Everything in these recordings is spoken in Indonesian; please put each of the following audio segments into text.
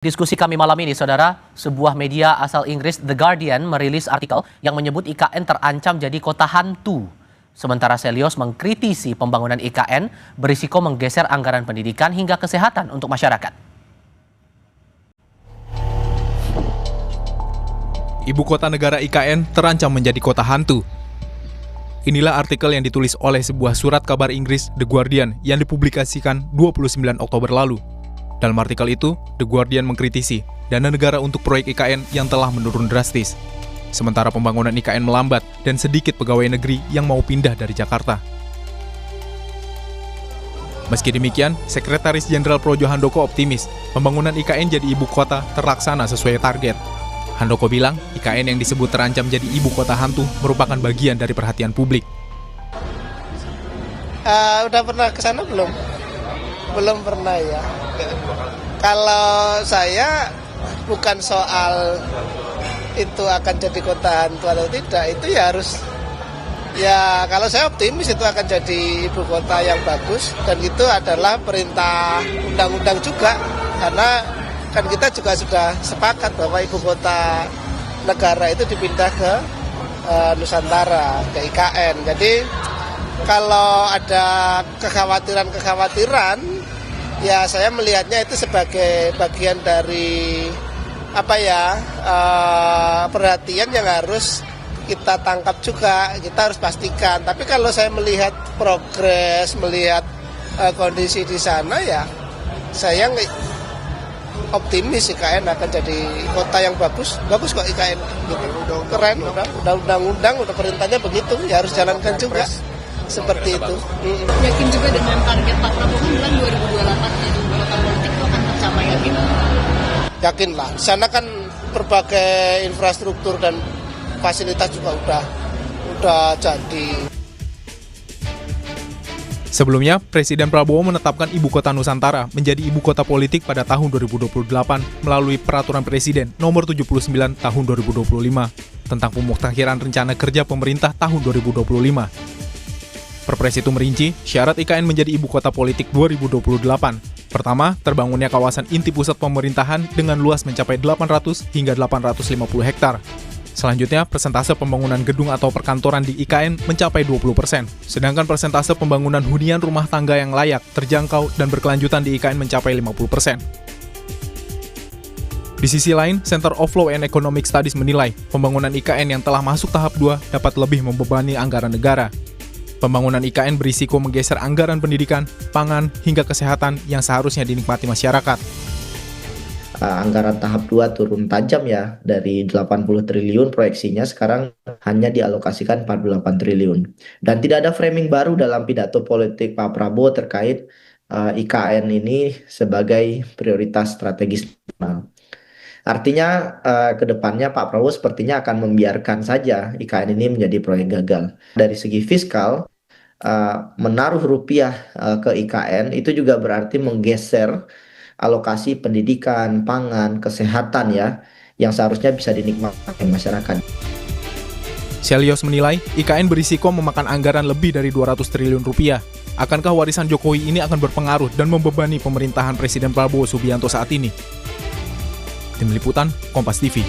Diskusi kami malam ini, saudara, sebuah media asal Inggris, The Guardian, merilis artikel yang menyebut IKN terancam jadi kota hantu. Sementara Selyos mengkritisi pembangunan IKN berisiko menggeser anggaran pendidikan hingga kesehatan untuk masyarakat. Ibu kota negara IKN terancam menjadi kota hantu. Inilah artikel yang ditulis oleh sebuah surat kabar Inggris, The Guardian, yang dipublikasikan 29 Oktober lalu. Dalam artikel itu, The Guardian mengkritisi dana negara untuk proyek IKN yang telah menurun drastis. Sementara pembangunan IKN melambat dan sedikit pegawai negeri yang mau pindah dari Jakarta. Meski demikian, Sekretaris Jenderal Projo Handoko optimis pembangunan IKN jadi ibu kota terlaksana sesuai target. Handoko bilang, IKN yang disebut terancam jadi ibu kota hantu merupakan bagian dari perhatian publik. Udah pernah ke sana belum? Belum pernah ya. Kalau saya bukan soal itu akan jadi kota hantu atau tidak, itu ya harus, ya kalau saya optimis itu akan jadi ibu kota yang bagus, dan itu adalah perintah undang-undang juga, karena kan kita juga sudah sepakat bahwa ibu kota negara itu dipindah ke Nusantara, ke IKN. Jadi kalau ada kekhawatiran, ya saya melihatnya itu sebagai bagian dari perhatian yang harus kita tangkap juga, kita harus pastikan. Tapi kalau saya melihat progres, melihat kondisi di sana, ya saya optimis IKN akan jadi kota yang bagus kok IKN gitu. Keren, udah undang-undang, udah perintahnya begitu, ya harus jalankan juga. Seperti itu. Yakin juga dengan target Pak Prabowo bilang 2028 jadi kota politik itu akan tercapai, yakin? Yakin lah. Di sana kan berbagai infrastruktur dan fasilitas juga udah jadi. Sebelumnya, Presiden Prabowo menetapkan ibu kota Nusantara menjadi ibu kota politik pada tahun 2028 melalui Peraturan Presiden Nomor 79 Tahun 2025 tentang pemutakhiran rencana kerja pemerintah tahun 2025. Perpres itu merinci syarat IKN menjadi ibu kota politik 2028. Pertama, terbangunnya kawasan inti pusat pemerintahan dengan luas mencapai 800 hingga 850 hektar. Selanjutnya, persentase pembangunan gedung atau perkantoran di IKN mencapai 20%. Sedangkan persentase pembangunan hunian rumah tangga yang layak, terjangkau, dan berkelanjutan di IKN mencapai 50%. Di sisi lain, Center of Law and Economic Studies menilai pembangunan IKN yang telah masuk tahap 2 dapat lebih membebani anggaran negara. Pembangunan IKN berisiko menggeser anggaran pendidikan, pangan, hingga kesehatan yang seharusnya dinikmati masyarakat. Anggaran tahap 2 turun tajam ya, dari 80 triliun proyeksinya sekarang hanya dialokasikan 48 triliun. Dan tidak ada framing baru dalam pidato politik Pak Prabowo terkait IKN ini sebagai prioritas strategis nasional. Artinya ke depannya Pak Prabowo sepertinya akan membiarkan saja IKN ini menjadi proyek gagal. Dari segi fiskal, menaruh rupiah ke IKN itu juga berarti menggeser alokasi pendidikan, pangan, kesehatan ya, yang seharusnya bisa dinikmati masyarakat. Selyos menilai IKN berisiko memakan anggaran lebih dari 200 triliun rupiah. Akankah warisan Jokowi ini akan berpengaruh dan membebani pemerintahan Presiden Prabowo Subianto saat ini? Tim Liputan, Kompas TV.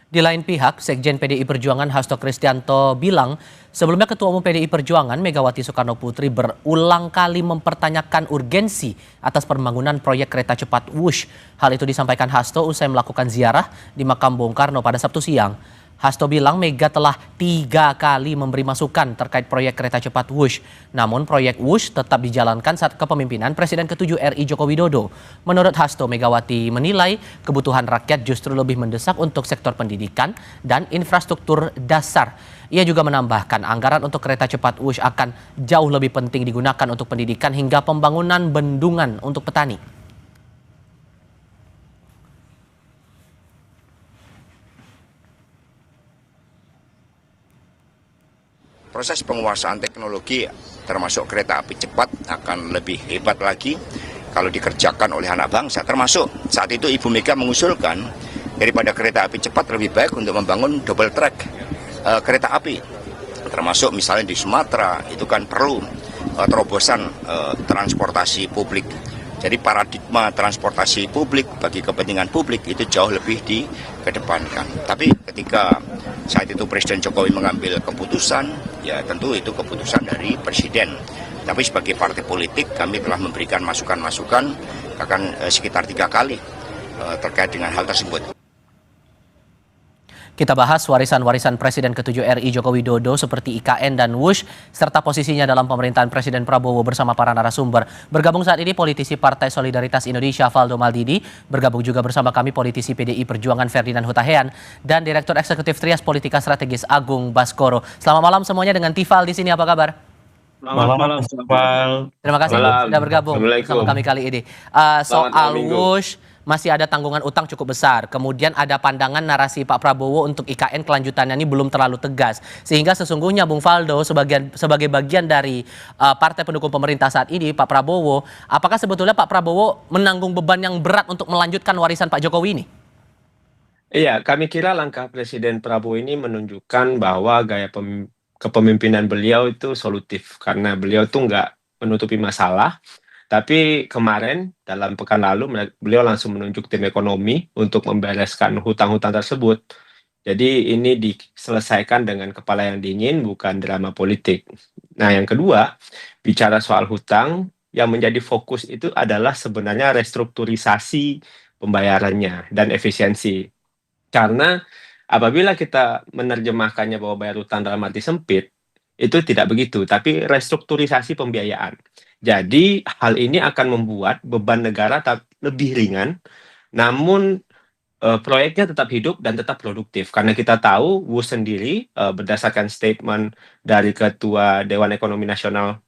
Di lain pihak, Sekjen PDI Perjuangan Hasto Kristianto bilang, sebelumnya Ketua Umum PDI Perjuangan Megawati Soekarno Putri berulang kali mempertanyakan urgensi atas pembangunan proyek kereta cepat Wush. Hal itu disampaikan Hasto usai melakukan ziarah di makam Bung Karno pada Sabtu siang. Hasto bilang Mega telah 3 kali memberi masukan terkait proyek kereta cepat Wush. Namun proyek Wush tetap dijalankan saat kepemimpinan Presiden ke-7 RI Joko Widodo. Menurut Hasto, Megawati menilai kebutuhan rakyat justru lebih mendesak untuk sektor pendidikan dan infrastruktur dasar. Ia juga menambahkan anggaran untuk kereta cepat Wush akan jauh lebih penting digunakan untuk pendidikan hingga pembangunan bendungan untuk petani. Proses penguasaan teknologi termasuk kereta api cepat akan lebih hebat lagi kalau dikerjakan oleh anak bangsa. Termasuk saat itu Ibu Mega mengusulkan daripada kereta api cepat lebih baik untuk membangun double track kereta api. Termasuk misalnya di Sumatera itu kan perlu terobosan transportasi publik. Jadi paradigma transportasi publik bagi kepentingan publik itu jauh lebih dikedepankan. Tapi ketika saat itu Presiden Jokowi mengambil keputusan, ya tentu itu keputusan dari Presiden. Tapi sebagai partai politik kami telah memberikan masukan-masukan bahkan sekitar 3 kali terkait dengan hal tersebut. Kita bahas warisan-warisan Presiden ke-7 RI Joko Widodo seperti IKN dan WUSH, serta posisinya dalam pemerintahan Presiden Prabowo bersama para narasumber. Bergabung saat ini politisi Partai Solidaritas Indonesia Valdo Maldini, bergabung juga bersama kami politisi PDI Perjuangan Ferdinand Hutahean, dan Direktur Eksekutif Trias Politika Strategis Agung Baskoro. Selamat malam semuanya dengan Tifal di sini, apa kabar? Selamat malam, Tifal. Terima kasih sudah bergabung sama kami kali ini. Soal WUSH, masih ada tanggungan utang cukup besar. Kemudian ada pandangan narasi Pak Prabowo untuk IKN kelanjutannya ini belum terlalu tegas. Sehingga sesungguhnya Bung Valdo sebagai bagian dari partai pendukung pemerintah saat ini, Pak Prabowo, apakah sebetulnya Pak Prabowo menanggung beban yang berat untuk melanjutkan warisan Pak Jokowi ini? Iya, kami kira langkah Presiden Prabowo ini menunjukkan bahwa gaya kepemimpinan beliau itu solutif. Karena beliau tuh nggak menutupi masalah. Tapi kemarin dalam pekan lalu beliau langsung menunjuk tim ekonomi untuk membereskan hutang-hutang tersebut. Jadi ini diselesaikan dengan kepala yang dingin, bukan drama politik. Nah, yang kedua, bicara soal hutang, yang menjadi fokus itu adalah sebenarnya restrukturisasi pembayarannya dan efisiensi. Karena apabila kita menerjemahkannya bahwa bayar hutang dalam arti sempit, itu tidak begitu, tapi restrukturisasi pembiayaan. Jadi hal ini akan membuat beban negara lebih ringan, namun proyeknya tetap hidup dan tetap produktif. Karena kita tahu WUSH sendiri berdasarkan statement dari Ketua Dewan Ekonomi Nasional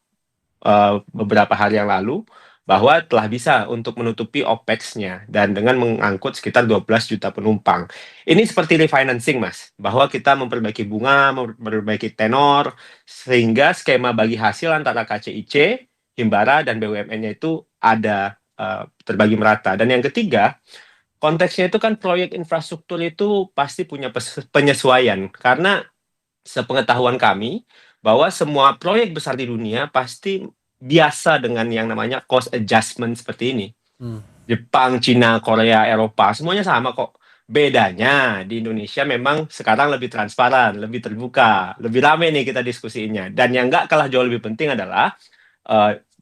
beberapa hari yang lalu, bahwa telah bisa untuk menutupi OPEX-nya dan dengan mengangkut sekitar 12 juta penumpang. Ini seperti refinancing, Mas, bahwa kita memperbaiki bunga, memperbaiki tenor, sehingga skema bagi hasil antara KCIC, Himbara, dan BUMN-nya itu ada terbagi merata. Dan yang ketiga, konteksnya itu kan proyek infrastruktur itu pasti punya penyesuaian, karena sepengetahuan kami, bahwa semua proyek besar di dunia pasti biasa dengan yang namanya cost adjustment seperti ini. Jepang, Cina, Korea, Eropa, semuanya sama kok. Bedanya di Indonesia memang sekarang lebih transparan, lebih terbuka, lebih ramai nih kita diskusinya. Dan yang nggak kalah jauh lebih penting adalah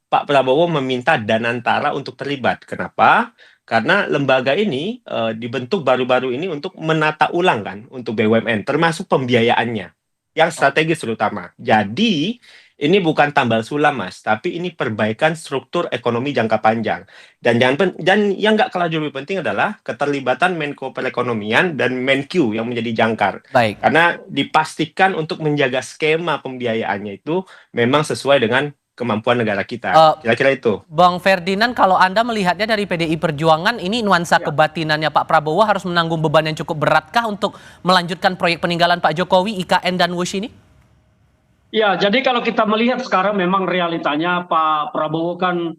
Pak Prabowo meminta Danantara untuk terlibat. Kenapa? Karena lembaga ini dibentuk baru-baru ini untuk menata ulang kan untuk BUMN, termasuk pembiayaannya, yang strategis terutama. Jadi ini bukan tambal sulam, Mas, tapi ini perbaikan struktur ekonomi jangka panjang. Dan yang nggak kalah jauh lebih penting adalah keterlibatan Menko Perekonomian dan Menkyu yang menjadi jangkar. Baik. Karena dipastikan untuk menjaga skema pembiayaannya itu memang sesuai dengan kemampuan negara kita. Kira-kira itu. Bang Ferdinand, kalau Anda melihatnya dari PDI Perjuangan, ini nuansa kebatinannya Pak Prabowo harus menanggung beban yang cukup beratkah untuk melanjutkan proyek peninggalan Pak Jokowi, IKN dan WUSH ini? Ya, jadi kalau kita melihat sekarang memang realitanya Pak Prabowo kan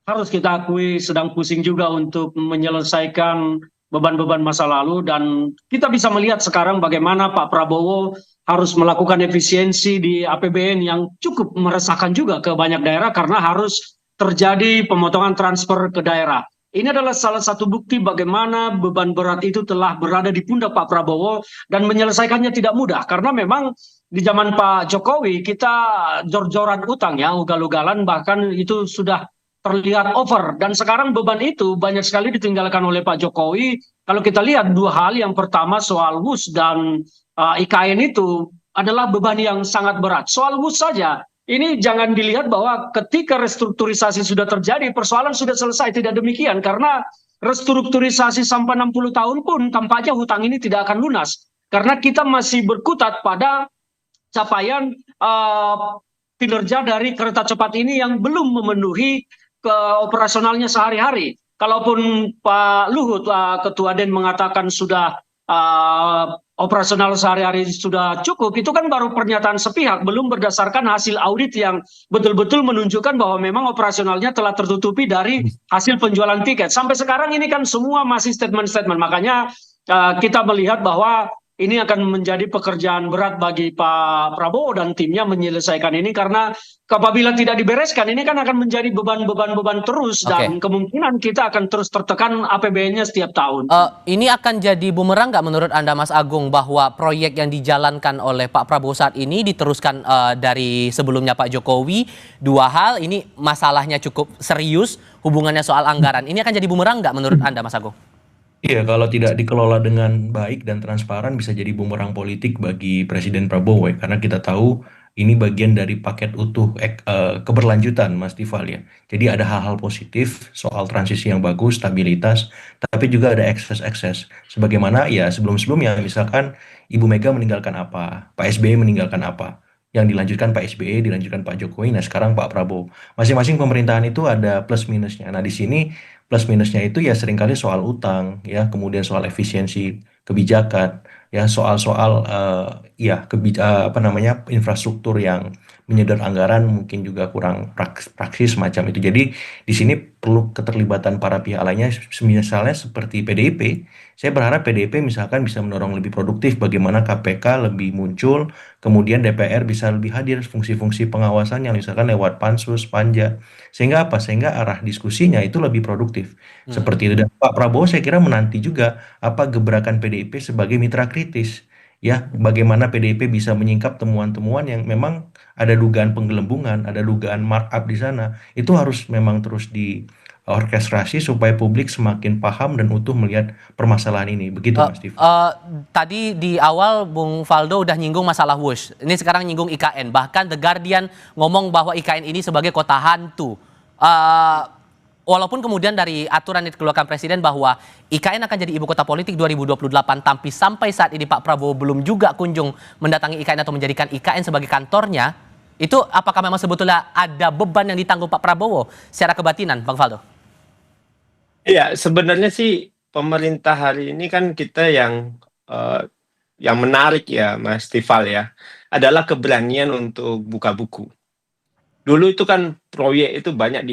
harus kita akui sedang pusing juga untuk menyelesaikan beban-beban masa lalu, dan kita bisa melihat sekarang bagaimana Pak Prabowo harus melakukan efisiensi di APBN yang cukup meresahkan juga ke banyak daerah karena harus terjadi pemotongan transfer ke daerah. Ini adalah salah satu bukti bagaimana beban berat itu telah berada di pundak Pak Prabowo dan menyelesaikannya tidak mudah, karena memang di zaman Pak Jokowi kita jor-joran utang ya, ugal-ugalan, bahkan itu sudah terlihat over, dan sekarang beban itu banyak sekali ditinggalkan oleh Pak Jokowi. Kalau kita lihat dua hal, yang pertama soal WUSH dan IKN itu adalah beban yang sangat berat. Soal WUSH saja, ini jangan dilihat bahwa ketika restrukturisasi sudah terjadi, persoalan sudah selesai. Tidak demikian, karena restrukturisasi sampai 60 tahun pun tampaknya hutang ini tidak akan lunas. Karena kita masih berkutat pada capaian kinerja dari kereta cepat ini yang belum memenuhi ke operasionalnya sehari-hari. Kalaupun Pak Luhut, Ketua DEN, mengatakan sudah operasional sehari-hari sudah cukup, itu kan baru pernyataan sepihak, belum berdasarkan hasil audit yang betul-betul menunjukkan bahwa memang operasionalnya telah tertutupi dari hasil penjualan tiket. Sampai sekarang ini kan semua masih statement-statement. Makanya kita melihat bahwa ini akan menjadi pekerjaan berat bagi Pak Prabowo dan timnya menyelesaikan ini, karena apabila tidak dibereskan ini kan akan menjadi beban terus, dan kemungkinan kita akan terus tertekan APBN-nya setiap tahun. Ini akan jadi bumerang nggak menurut Anda, Mas Agung, bahwa proyek yang dijalankan oleh Pak Prabowo saat ini diteruskan dari sebelumnya Pak Jokowi? Dua hal, ini masalahnya cukup serius, hubungannya soal anggaran. Ini akan jadi bumerang nggak menurut Anda, Mas Agung? Iya, kalau tidak dikelola dengan baik dan transparan bisa jadi bumerang politik bagi Presiden Prabowo ya. Karena kita tahu ini bagian dari paket utuh keberlanjutan, Mas Tifal ya. Jadi ada hal-hal positif soal transisi yang bagus, stabilitas, tapi juga ada ekses-ekses. Sebagaimana ya sebelum-sebelumnya, misalkan Ibu Mega meninggalkan apa, Pak SBY meninggalkan apa. Yang dilanjutkan Pak SBY, dilanjutkan Pak Jokowi, nah sekarang Pak Prabowo. Masing-masing pemerintahan itu ada plus minusnya. Nah di sini plus minusnya itu ya seringkali soal utang, ya kemudian soal efisiensi kebijakan, ya soal-soal apa namanya infrastruktur yang menyedot anggaran mungkin juga kurang praksis macam itu. Jadi di sini perlu keterlibatan para pihak lainnya, misalnya seperti PDIP. Saya berharap PDIP misalkan bisa mendorong lebih produktif bagaimana KPK lebih muncul, kemudian DPR bisa lebih hadir fungsi-fungsi pengawasan yang misalkan lewat Pansus, Panja. Sehingga apa? Sehingga arah diskusinya itu lebih produktif. Seperti itu. Dan Pak Prabowo saya kira menanti juga apa gebrakan PDIP sebagai mitra kritis. Ya, bagaimana PDIP bisa menyingkap temuan-temuan yang memang ada dugaan penggelembungan, ada dugaan markup di sana. Itu harus memang terus diorkestrasi supaya publik semakin paham dan utuh melihat permasalahan ini. Begitu, Mas Steve. Tadi di awal Bung Faldo udah nyinggung masalah WUSH. Ini sekarang nyinggung IKN. Bahkan The Guardian ngomong bahwa IKN ini sebagai kota hantu. Walaupun kemudian dari aturan yang dikeluarkan Presiden bahwa IKN akan jadi ibu kota politik 2028, tapi sampai saat ini Pak Prabowo belum juga kunjung mendatangi IKN atau menjadikan IKN sebagai kantornya, itu apakah memang sebetulnya ada beban yang ditanggung Pak Prabowo secara kebatinan, Bang Faldo? Iya, sebenarnya sih pemerintah hari ini kan kita yang menarik ya, Mas Tifal ya, adalah keberanian untuk buka buku. Dulu itu kan proyek itu banyak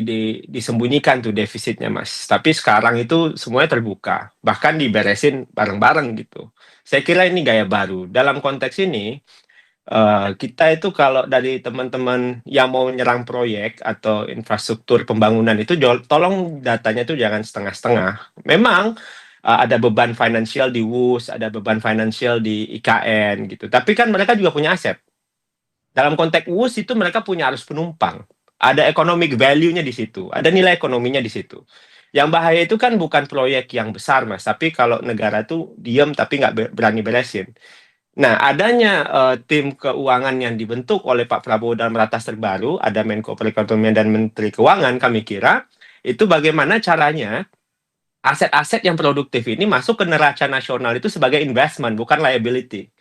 disembunyikan tuh defisitnya, Mas. Tapi sekarang itu semuanya terbuka, bahkan diberesin bareng-bareng gitu. Saya kira ini gaya baru. Dalam konteks ini, kita itu kalau dari teman-teman yang mau menyerang proyek atau infrastruktur pembangunan itu, tolong datanya itu jangan setengah-setengah. Memang ada beban finansial di WUS, ada beban finansial di IKN gitu. Tapi kan mereka juga punya aset. Dalam konteks WUS itu mereka punya arus penumpang. Ada economic value-nya di situ. Ada nilai ekonominya di situ. Yang bahaya itu kan bukan proyek yang besar, Mas. Tapi kalau negara tuh diam tapi nggak berani beresin. Nah, adanya tim keuangan yang dibentuk oleh Pak Prabowo dalam ratas terbaru, ada Menko Perekonomian dan Menteri Keuangan, kami kira, itu bagaimana caranya aset-aset yang produktif ini masuk ke neraca nasional itu sebagai investment, bukan liability.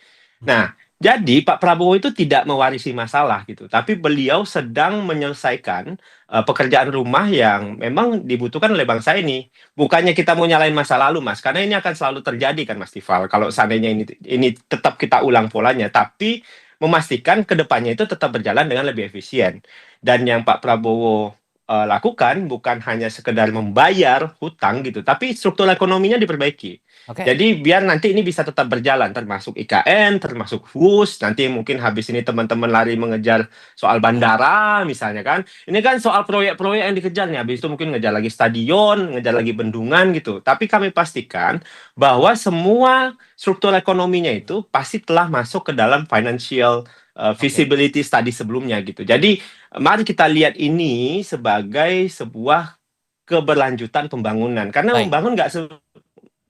Nah, jadi Pak Prabowo itu tidak mewarisi masalah gitu, tapi beliau sedang menyelesaikan pekerjaan rumah yang memang dibutuhkan oleh bangsa ini. Bukannya kita mau nyalain masa lalu, Mas, karena ini akan selalu terjadi kan, Mas Tifal. Kalau seandainya ini tetap kita ulang polanya, tapi memastikan ke depannya itu tetap berjalan dengan lebih efisien. Dan yang Pak Prabowo lakukan bukan hanya sekedar membayar hutang gitu, tapi struktur ekonominya diperbaiki. Jadi biar nanti ini bisa tetap berjalan, termasuk IKN, termasuk WUS. Nanti mungkin habis ini teman-teman lari mengejar soal bandara misalnya kan. Ini kan soal proyek-proyek yang dikejar nih. Habis itu mungkin ngejar lagi stadion, ngejar lagi bendungan gitu. Tapi kami pastikan bahwa semua struktur ekonominya itu pasti telah masuk ke dalam financial feasibility study sebelumnya gitu. Jadi mari kita lihat ini sebagai sebuah keberlanjutan pembangunan. Karena membangun nggak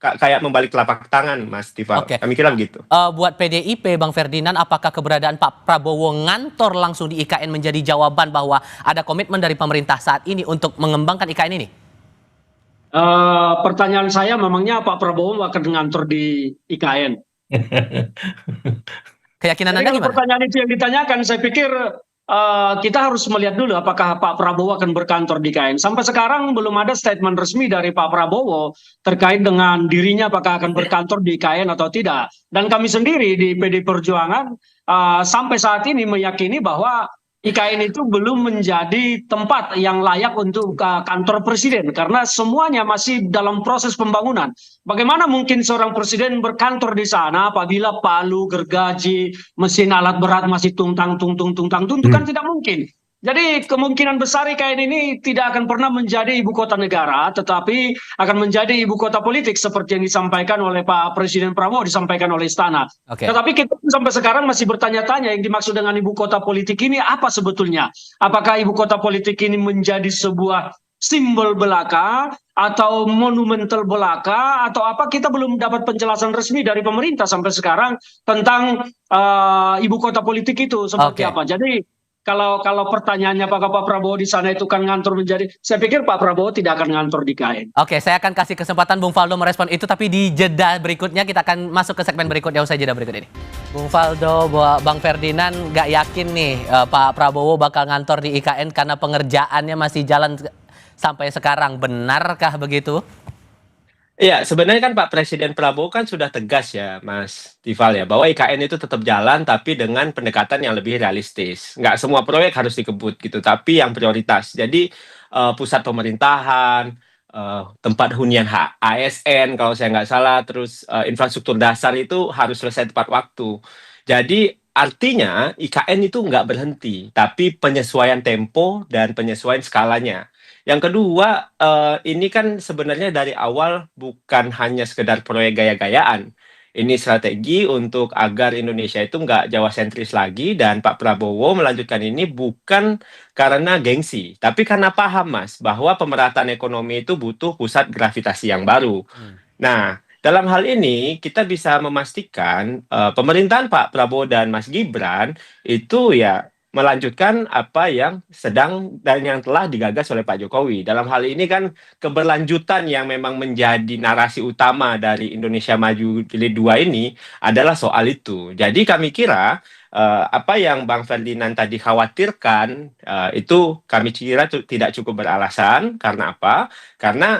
kayak membalik telapak tangan, Mas Tifal. Kami kira begitu. Buat PDIP, Bang Ferdinand, apakah keberadaan Pak Prabowo ngantor langsung di IKN menjadi jawaban bahwa ada komitmen dari pemerintah saat ini untuk mengembangkan IKN ini? Pertanyaan saya, memangnya Pak Prabowo akan ngantor di IKN? Keyakinan Anda gimana? Pertanyaan itu yang ditanyakan, saya pikir kita harus melihat dulu apakah Pak Prabowo akan berkantor di IKN. Sampai sekarang belum ada statement resmi dari Pak Prabowo terkait dengan dirinya apakah akan berkantor di IKN atau tidak. Dan kami sendiri di PD Perjuangan sampai saat ini meyakini bahwa IKN itu belum menjadi tempat yang layak untuk kantor presiden karena semuanya masih dalam proses pembangunan. Bagaimana mungkin seorang presiden berkantor di sana apabila palu, gergaji, mesin alat berat masih tungtang tungtung tungtang tung, itu kan tidak mungkin. Jadi kemungkinan besar IKN ini tidak akan pernah menjadi ibu kota negara, tetapi akan menjadi ibu kota politik seperti yang disampaikan oleh Pak Presiden Prabowo, disampaikan oleh Istana. Oke. Tetapi kita sampai sekarang masih bertanya-tanya yang dimaksud dengan ibu kota politik ini apa sebetulnya? Apakah ibu kota politik ini menjadi sebuah simbol belaka atau monumental belaka atau apa? Kita belum dapat penjelasan resmi dari pemerintah sampai sekarang tentang ibu kota politik itu seperti Oke. apa. Jadi kalau pertanyaannya apakah Pak Prabowo di sana itu kan ngantor menjadi, saya pikir Pak Prabowo tidak akan ngantor di KN. Oke, saya akan kasih kesempatan Bung Faldo merespon itu, tapi di jeda berikutnya kita akan masuk ke segmen berikutnya usai jeda berikut ini. Bung Faldo, Bang Ferdinand nggak yakin nih Pak Prabowo bakal ngantor di IKN karena pengerjaannya masih jalan sampai sekarang. Benarkah begitu? Iya, sebenarnya kan Pak Presiden Prabowo kan sudah tegas ya, Mas Tifal ya, bahwa IKN itu tetap jalan tapi dengan pendekatan yang lebih realistis. Nggak semua proyek harus dikebut gitu, tapi yang prioritas. Jadi pusat pemerintahan, tempat hunian ASN kalau saya nggak salah, terus infrastruktur dasar itu harus selesai tepat waktu. Jadi artinya IKN itu nggak berhenti, tapi penyesuaian tempo dan penyesuaian skalanya. Yang kedua, ini kan sebenarnya dari awal bukan hanya sekedar proyek gaya-gayaan. Ini strategi untuk agar Indonesia itu nggak Jawa sentris lagi, dan Pak Prabowo melanjutkan ini bukan karena gengsi, tapi karena paham, Mas, bahwa pemerataan ekonomi itu butuh pusat gravitasi yang baru. Nah, dalam hal ini kita bisa memastikan pemerintahan Pak Prabowo dan Mas Gibran itu ya melanjutkan apa yang sedang dan yang telah digagas oleh Pak Jokowi. Dalam hal ini kan keberlanjutan yang memang menjadi narasi utama dari Indonesia Maju Jilid 2 ini adalah soal itu. Jadi kami kira apa yang Bang Ferdinand tadi khawatirkan itu kami kira tidak cukup beralasan. Karena apa? Karena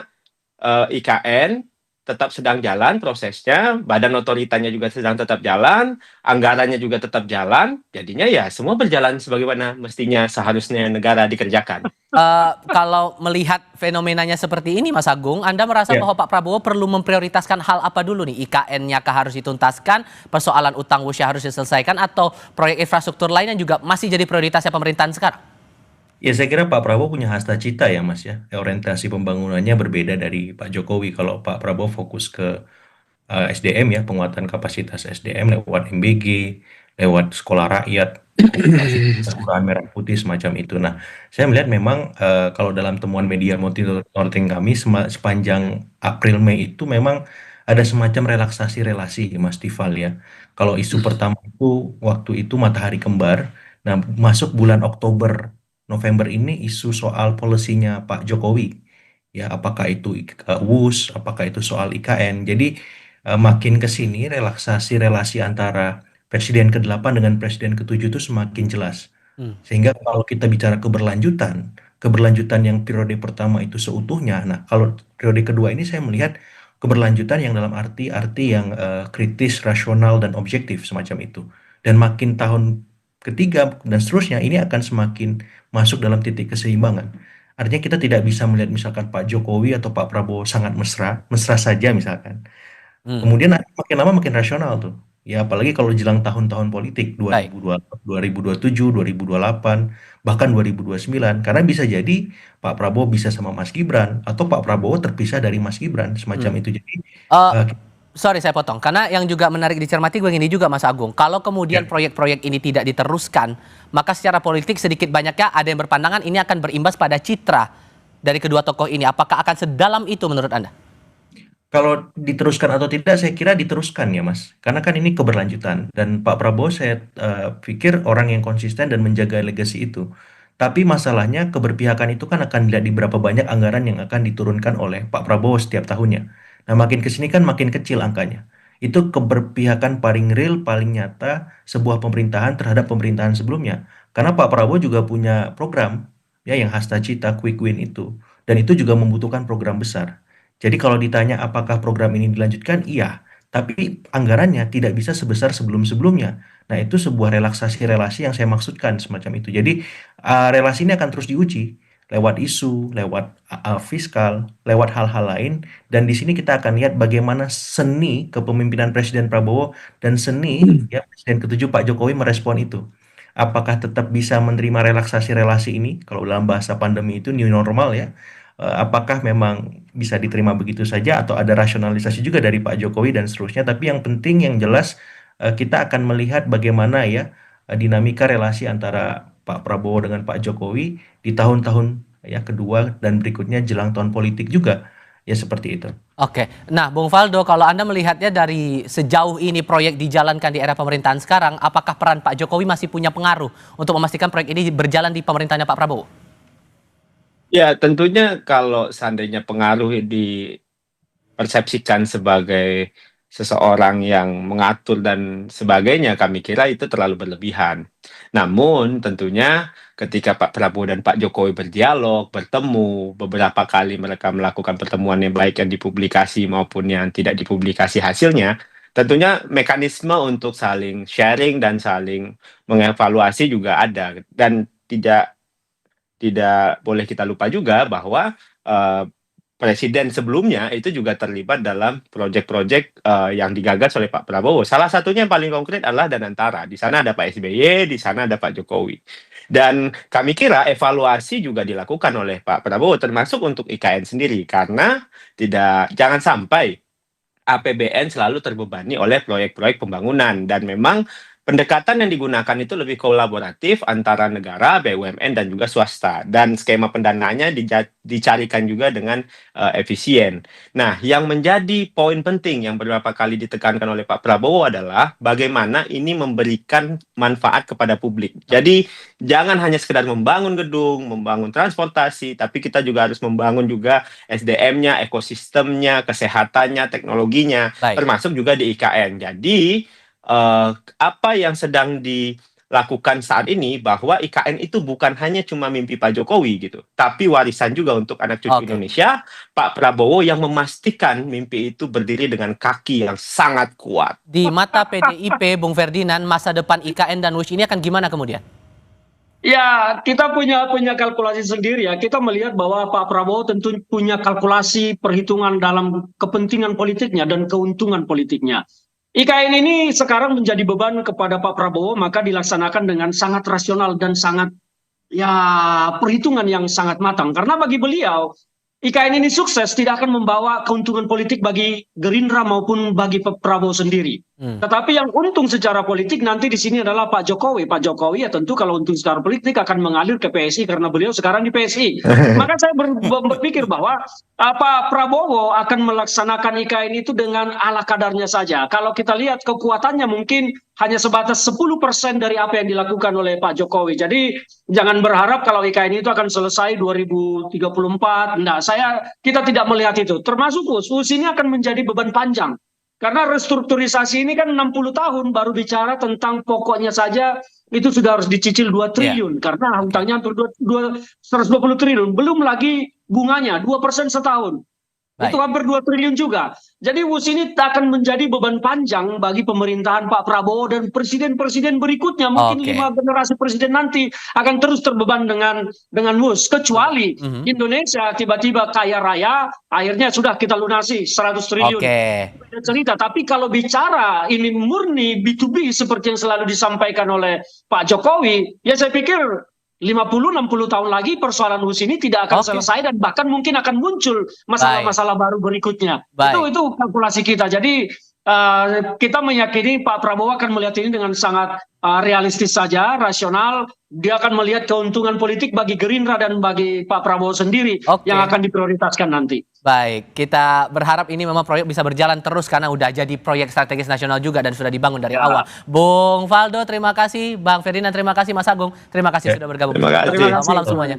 IKN tetap sedang jalan prosesnya, badan otoritanya juga sedang tetap jalan, anggarannya juga tetap jalan, jadinya ya semua berjalan sebagaimana mestinya seharusnya negara dikerjakan. Kalau melihat fenomenanya seperti ini, Mas Agung, Anda merasa bahwa Pak Prabowo perlu memprioritaskan hal apa dulu nih? IKN-nya kah harus dituntaskan, persoalan utang Wusya harus diselesaikan, atau proyek infrastruktur lainnya juga masih jadi prioritasnya pemerintahan sekarang? Ya, saya kira Pak Prabowo punya hasta cita ya, Mas ya. Orientasi pembangunannya berbeda dari Pak Jokowi. Kalau Pak Prabowo fokus ke SDM ya, penguatan kapasitas SDM lewat MBG, lewat sekolah rakyat, kelurahan merah putih semacam itu. Nah, saya melihat memang kalau dalam temuan media monitoring kami sepanjang April Mei itu memang ada semacam relaksasi relasi, Mas Tifal ya. Kalau isu pertama itu waktu itu matahari kembar. Nah, masuk bulan Oktober November ini isu soal polisinya Pak Jokowi, ya apakah itu WUS, apakah itu soal IKN. Jadi makin ke sini relaksasi relasi antara Presiden ke-8 dengan Presiden ke-7 itu semakin jelas. Sehingga kalau kita bicara keberlanjutan yang periode pertama itu seutuhnya. Nah, kalau periode kedua ini saya melihat keberlanjutan yang dalam arti yang kritis, rasional, dan objektif semacam itu. Dan makin tahun ketiga dan seterusnya ini akan semakin masuk dalam titik keseimbangan. Artinya kita tidak bisa melihat misalkan Pak Jokowi atau Pak Prabowo sangat mesra saja misalkan. Kemudian makin lama makin rasional tuh. Ya apalagi kalau jelang tahun-tahun politik 2027, 2028, bahkan 2029. Karena bisa jadi Pak Prabowo bisa sama Mas Gibran atau Pak Prabowo terpisah dari Mas Gibran semacam itu. Jadi Sorry saya potong, karena yang juga menarik dicermati begini juga Mas Agung. Kalau kemudian proyek-proyek ini tidak diteruskan, maka secara politik sedikit banyaknya ada yang berpandangan ini akan berimbas pada citra dari kedua tokoh ini. Apakah akan sedalam itu menurut Anda? Kalau diteruskan atau tidak, saya kira diteruskan ya Mas. Karena kan ini keberlanjutan. Dan Pak Prabowo saya pikir orang yang konsisten dan menjaga legasi itu. Tapi masalahnya keberpihakan itu kan akan dilihat di berapa banyak anggaran yang akan diturunkan oleh Pak Prabowo setiap tahunnya. Nah makin kesini kan makin kecil angkanya. Itu keberpihakan paling real, paling nyata sebuah pemerintahan terhadap pemerintahan sebelumnya. Karena Pak Prabowo juga punya program ya yang hasta cita quick win itu. Dan itu juga membutuhkan program besar. Jadi kalau ditanya apakah program ini dilanjutkan, iya. tapi anggarannya tidak bisa sebesar sebelum-sebelumnya. Nah, itu sebuah relaksasi relasi yang saya maksudkan semacam itu. Jadi, relasi ini akan terus diuji lewat isu, lewat fiskal, lewat hal-hal lain. Dan di sini kita akan lihat bagaimana seni kepemimpinan Presiden Prabowo dan seni ya Presiden ketujuh Pak Jokowi merespon itu. Apakah tetap bisa menerima relaksasi relasi ini? Kalau dalam bahasa pandemi itu new normal ya. Apakah memang bisa diterima begitu saja atau ada rasionalisasi juga dari Pak Jokowi dan seterusnya. Tapi yang penting yang jelas kita akan melihat bagaimana ya dinamika relasi antara Pak Prabowo dengan Pak Jokowi di tahun-tahun ya kedua dan berikutnya jelang tahun politik juga. Ya seperti itu. Oke, nah Bung Faldo, kalau Anda melihatnya dari sejauh ini proyek dijalankan di era pemerintahan sekarang, apakah peran Pak Jokowi masih punya pengaruh untuk memastikan proyek ini berjalan di pemerintahannya Pak Prabowo? Ya, tentunya kalau seandainya pengaruh dipersepsikan sebagai seseorang yang mengatur dan sebagainya, kami kira itu terlalu berlebihan. Namun, tentunya ketika Pak Prabowo dan Pak Jokowi berdialog, bertemu, beberapa kali mereka melakukan pertemuan yang baik yang dipublikasi maupun yang tidak dipublikasi hasilnya, tentunya mekanisme untuk saling sharing dan saling mengevaluasi juga ada. Dan tidak boleh kita lupa juga bahwa presiden sebelumnya itu juga terlibat dalam proyek-proyek yang digagas oleh Pak Prabowo. Salah satunya yang paling konkret adalah Danantara. Di sana ada Pak SBY, di sana ada Pak Jokowi. Dan kami kira evaluasi juga dilakukan oleh Pak Prabowo, termasuk untuk IKN sendiri, karena jangan sampai APBN selalu terbebani oleh proyek-proyek pembangunan, dan memang pendekatan yang digunakan itu lebih kolaboratif antara negara, BUMN, dan juga swasta. Dan skema pendanaannya dicarikan juga dengan efisien. Nah, yang menjadi poin penting yang beberapa kali ditekankan oleh Pak Prabowo adalah bagaimana ini memberikan manfaat kepada publik. Jadi, jangan hanya sekedar membangun gedung, membangun transportasi, tapi kita juga harus membangun juga SDM-nya, ekosistemnya, kesehatannya, teknologinya, termasuk juga di IKN. Jadi, apa yang sedang dilakukan saat ini bahwa IKN itu bukan hanya cuma mimpi Pak Jokowi gitu, tapi warisan juga untuk anak cucu Indonesia, Pak Prabowo yang memastikan mimpi itu berdiri dengan kaki yang sangat kuat. Di mata PDIP, Bung Ferdinand, masa depan IKN dan WUSH ini akan gimana kemudian? Ya, kita punya kalkulasi sendiri ya. Kita melihat bahwa Pak Prabowo tentu punya kalkulasi perhitungan dalam kepentingan politiknya dan keuntungan politiknya. IKN ini sekarang menjadi beban kepada Pak Prabowo, maka dilaksanakan dengan sangat rasional dan sangat perhitungan yang sangat matang. Karena bagi beliau, IKN ini sukses tidak akan membawa keuntungan politik bagi Gerindra maupun bagi Pak Prabowo sendiri. Tetapi yang untung secara politik nanti di sini adalah Pak Jokowi. Pak Jokowi ya tentu kalau untung secara politik akan mengalir ke PSI karena beliau sekarang di PSI. Maka saya berpikir bahwa Pak Prabowo akan melaksanakan IKN itu dengan ala kadarnya saja. Kalau kita lihat kekuatannya mungkin hanya sebatas 10% dari apa yang dilakukan oleh Pak Jokowi. Jadi jangan berharap kalau IKN itu akan selesai 2034. Nah, kita tidak melihat itu. Termasuk WUSH ini akan menjadi beban panjang. Karena restrukturisasi ini kan 60 tahun baru bicara tentang pokoknya saja itu sudah harus dicicil 2 triliun. Karena hutangnya hampir 120 triliun. Belum lagi bunganya 2% setahun. Itu hampir 2 triliun juga. Jadi WUSH ini akan menjadi beban panjang bagi pemerintahan Pak Prabowo dan presiden-presiden berikutnya. Mungkin 5 generasi presiden nanti akan terus terbeban dengan WUSH. Kecuali Indonesia tiba-tiba kaya raya, akhirnya sudah kita lunasi 100 triliun. Beda cerita. Tapi kalau bicara ini murni B2B seperti yang selalu disampaikan oleh Pak Jokowi, ya saya pikir 50-60 tahun lagi persoalan WUSH ini tidak akan selesai dan bahkan mungkin akan muncul masalah-masalah baru berikutnya. Itu kalkulasi kita. Jadi kita meyakini Pak Prabowo akan melihat ini dengan sangat realistis saja, rasional. Dia akan melihat keuntungan politik bagi Gerindra dan bagi Pak Prabowo sendiri yang akan diprioritaskan nanti. Baik, kita berharap ini memang proyek bisa berjalan terus karena udah jadi proyek strategis nasional juga dan sudah dibangun dari awal. Bung Faldo, terima kasih. Bang Ferdinand, terima kasih. Mas Agung, terima kasih sudah bergabung. Terima kasih. Selamat malam semuanya.